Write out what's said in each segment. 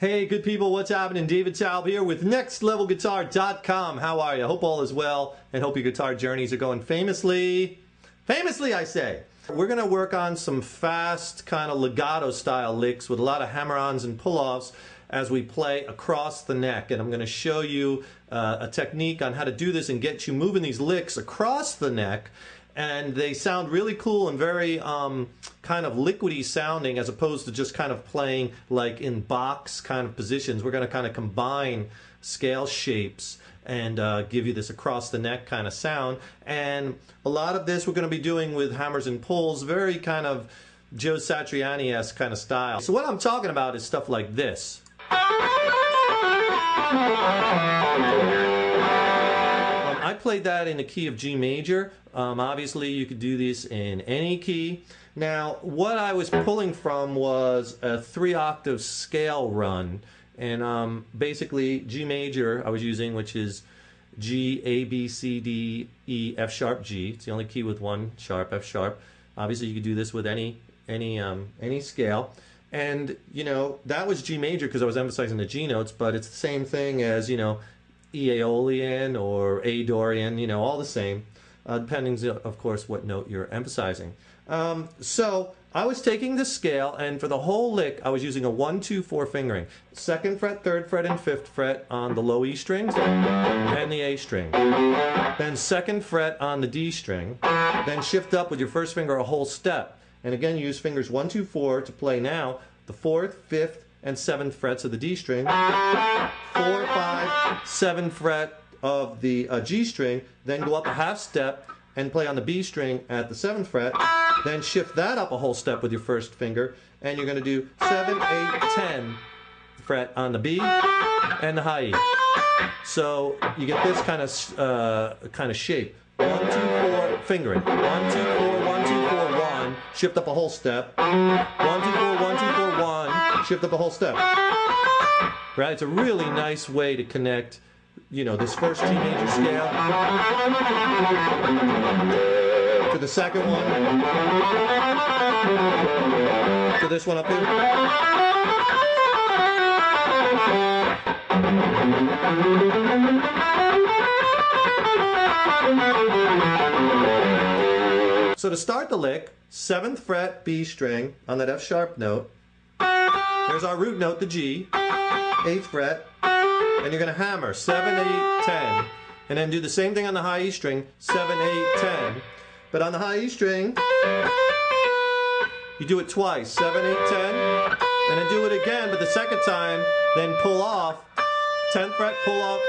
Hey, good people, what's happening? David Taub here with NextLevelGuitar.com. How are you? Hope all is well and hope your guitar journeys are going famously, I say. We're going to work on some fast kind of legato style licks with a lot of hammer-ons and pull-offs as we play across the neck. And I'm going to show you a technique on how to do this and get you moving these licks across the neck. And they sound really cool and very kind of liquidy sounding as opposed to just kind of playing like in box kind of positions. We're going to kind of combine scale shapes and give you this across the neck kind of sound. And a lot of this we're going to be doing with hammers and pulls, very kind of Joe Satriani-esque kind of style. So what I'm talking about is stuff like this. I played that in the key of G major. Obviously you could do this in any key. Now what I was pulling from was a 3-octave scale run, and basically G major I was using, which is G, A, B, C, D, E, F sharp, G. It's the only key with one sharp, F sharp. Obviously you could do this with any scale. And you know, that was G major because I was emphasizing the G notes, but it's the same thing as, you know, E Aeolian or A Dorian, you know, all the same, depending, of course, what note you're emphasizing. So I was taking the scale, and for the whole lick, I was using a 1, 2, 4 fingering. 2nd fret, 3rd fret, and 5th fret on the low E strings and the A string. Then 2nd fret on the D string. Then shift up with your first finger a whole step. And again, you use fingers 1, 2, 4 to play now the 4th, 5th, and 7th frets of the D string, 4, 5, 7th fret of the G string, then go up a half step and play on the B string at the 7th fret, then shift that up a whole step with your first finger, and you're going to do 7, 8, 10 fret on the B and the high E. So you get this kind of shape. 1, 2, 4 fingering. 1, 2, 4, 1, 2, 4, 1. Shift up a whole step. 1, 2, 4, 1, 2, 4, 1. Shift up a whole step. Right? It's a really nice way to connect, you know, this first G major scale to the second one, to this one up here. So to start the lick, 7th fret B string on that F sharp note. There's our root note, the G, 8th fret, and you're going to hammer 7, 8, 10, and then do the same thing on the high E string, 7, 8, 10. But on the high E string, you do it twice, 7, 8, 10, and then do it again, but the second time, then pull off, 10th fret, pull off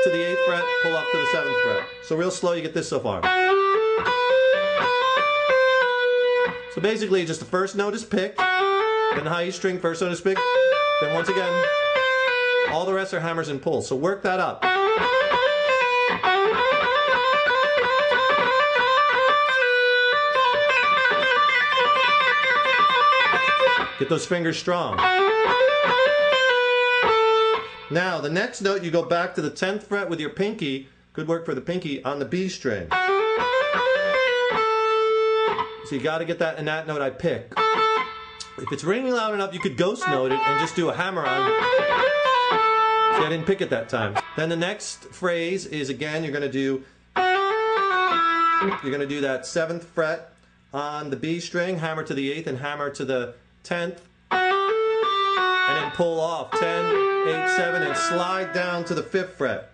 to the 8th fret, pull off to the 7th fret. So real slow, you get this so far. So basically, just the first note is picked, then the high E string, first note is picked, then once again, all the rest are hammers and pulls. So work that up. Get those fingers strong. Now, the next note, you go back to the 10th fret with your pinky, good work for the pinky, on the B string. So you got to get that in that note I pick. If it's ringing loud enough, you could ghost note it and just do a hammer on. See, I didn't pick it that time. Then the next phrase is, again, you're going to do that 7th fret on the B string, hammer to the 8th and hammer to the 10th, and then pull off 10, 8, 7, and slide down to the 5th fret.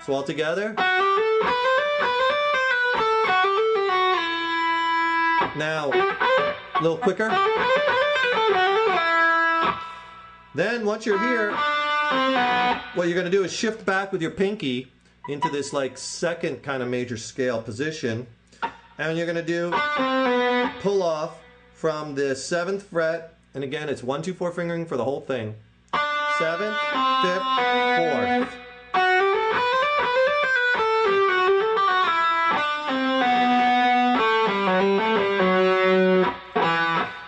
So all together. Now, a little quicker. Then once you're here, what you're going to do is shift back with your pinky into this like second kind of major scale position, and you're going to do pull off from the 7th fret, and again it's 1, 2, 4 fingering for the whole thing. 7th, 5th, 4th.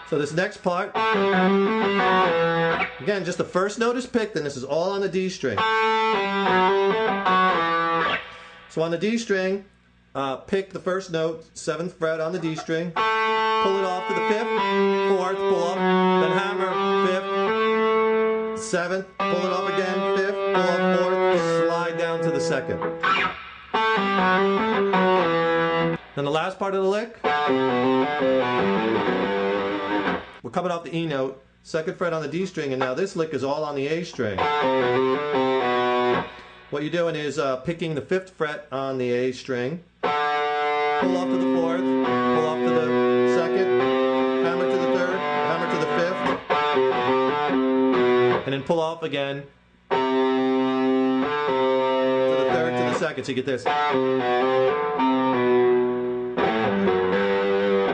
So this next part, again, just the first note is picked, and this is all on the D string. So on the D string, pick the first note, 7th fret on the D string, pull it off to the 5th, 4th, pull up, then hammer, 5th, 7th, pull it up again, 5th, pull up 4th, slide down to the 2nd. Then the last part of the lick, we're coming off the E note, 2nd fret on the D string, and now this lick is all on the A string. What you're doing is picking the 5th fret on the A string, pull off to the 4th, pull off to the 2nd, hammer to the 3rd, hammer to the 5th, and then pull off again to the 3rd, to the 2nd, so you get this.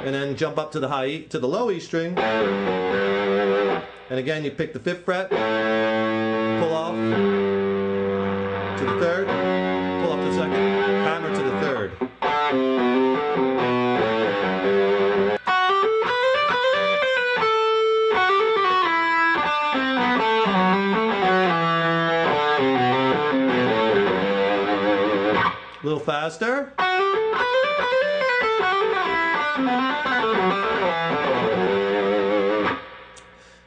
And then jump up to the high E, to the low E string, and again you pick the 5th fret, pull off to the 3rd, pull up to the 2nd, hammer to the 3rd. A little faster.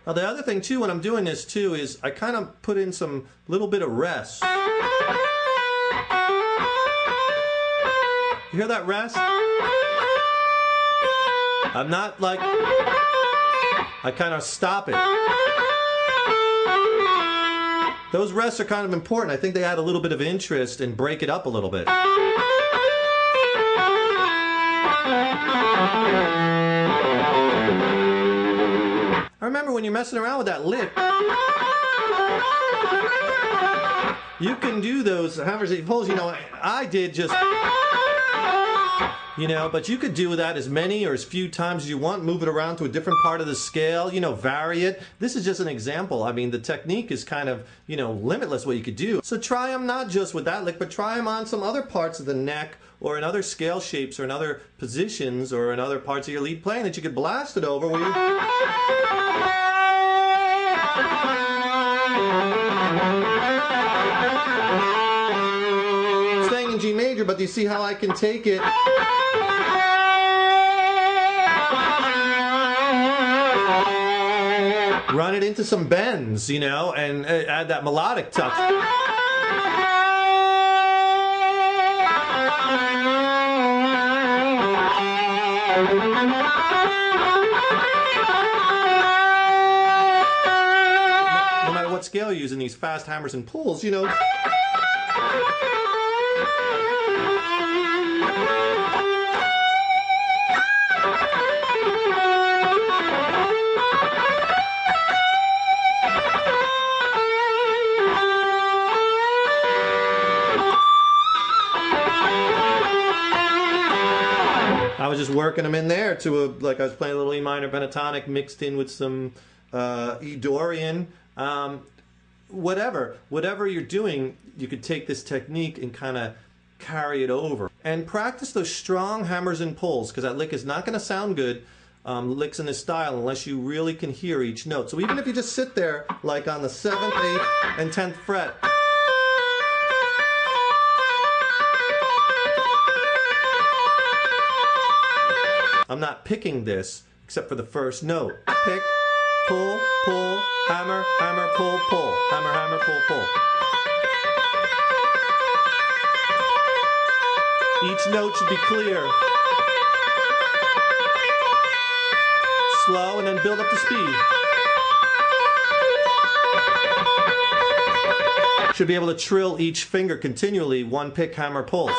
Now the other thing too when I'm doing this too is I kind of put in some little bit of rest. You hear that rest? I'm not like, I kind of stop it. Those rests are kind of important. I think they add a little bit of interest and break it up a little bit. I remember when you're messing around with that lick, you can do those hammers and pulls, you know, I did just, you know, but you could do that as many or as few times as you want, move it around to a different part of the scale, you know, vary it. This is just an example. I mean, the technique is kind of, you know, limitless what you could do. So try them not just with that lick, but try them on some other parts of the neck or in other scale shapes or in other positions or in other parts of your lead playing that you could blast it over where you... Staying in G major, but do you see how I can take it? Run it into some bends, you know, and add that melodic touch. No matter what scale you're using, these fast hammers and pulls, you know. I was just working them in there to a, like I was playing a little E minor pentatonic mixed in with some E Dorian. Whatever you're doing, you could take this technique and kind of carry it over. And practice those strong hammers and pulls, because that lick is not going to sound good, licks in this style, unless you really can hear each note. So even if you just sit there, like on the 7th, 8th, and 10th fret, I'm not picking this except for the first note. Pick, pull, pull, hammer, hammer, pull, pull. Hammer, hammer, pull, pull. Each note should be clear. Slow and then build up to speed. Should be able to trill each finger continually, one pick, hammer, pulse.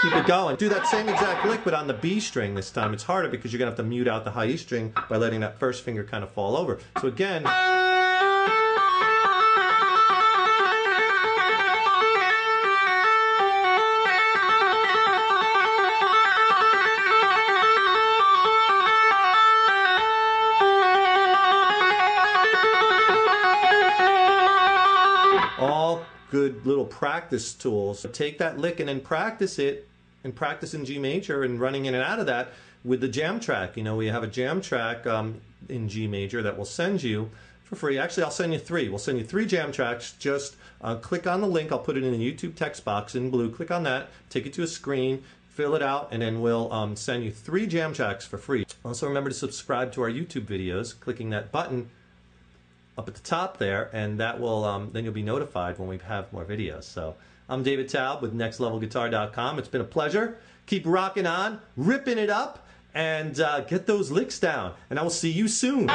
Keep it going. Do that same exact lick, but on the B string this time. It's harder because you're going to have to mute out the high E string by letting that first finger kind of fall over. So again, all good little practice tools. So take that lick and then practice it, and practice in G major and running in and out of that with the jam track. You know, we have a jam track in G major that will send you for free. Actually, I'll send you 3. We'll send you 3 jam tracks. Just click on the link. I'll put it in the YouTube text box in blue. Click on that, take it to a screen, fill it out, and then we'll send you 3 jam tracks for free. Also, remember to subscribe to our YouTube videos, clicking that button up at the top there, and that will then you'll be notified when we have more videos. So I'm David Taub with NextLevelGuitar.com. It's been a pleasure. Keep rocking on, ripping it up, and get those licks down. And I will see you soon.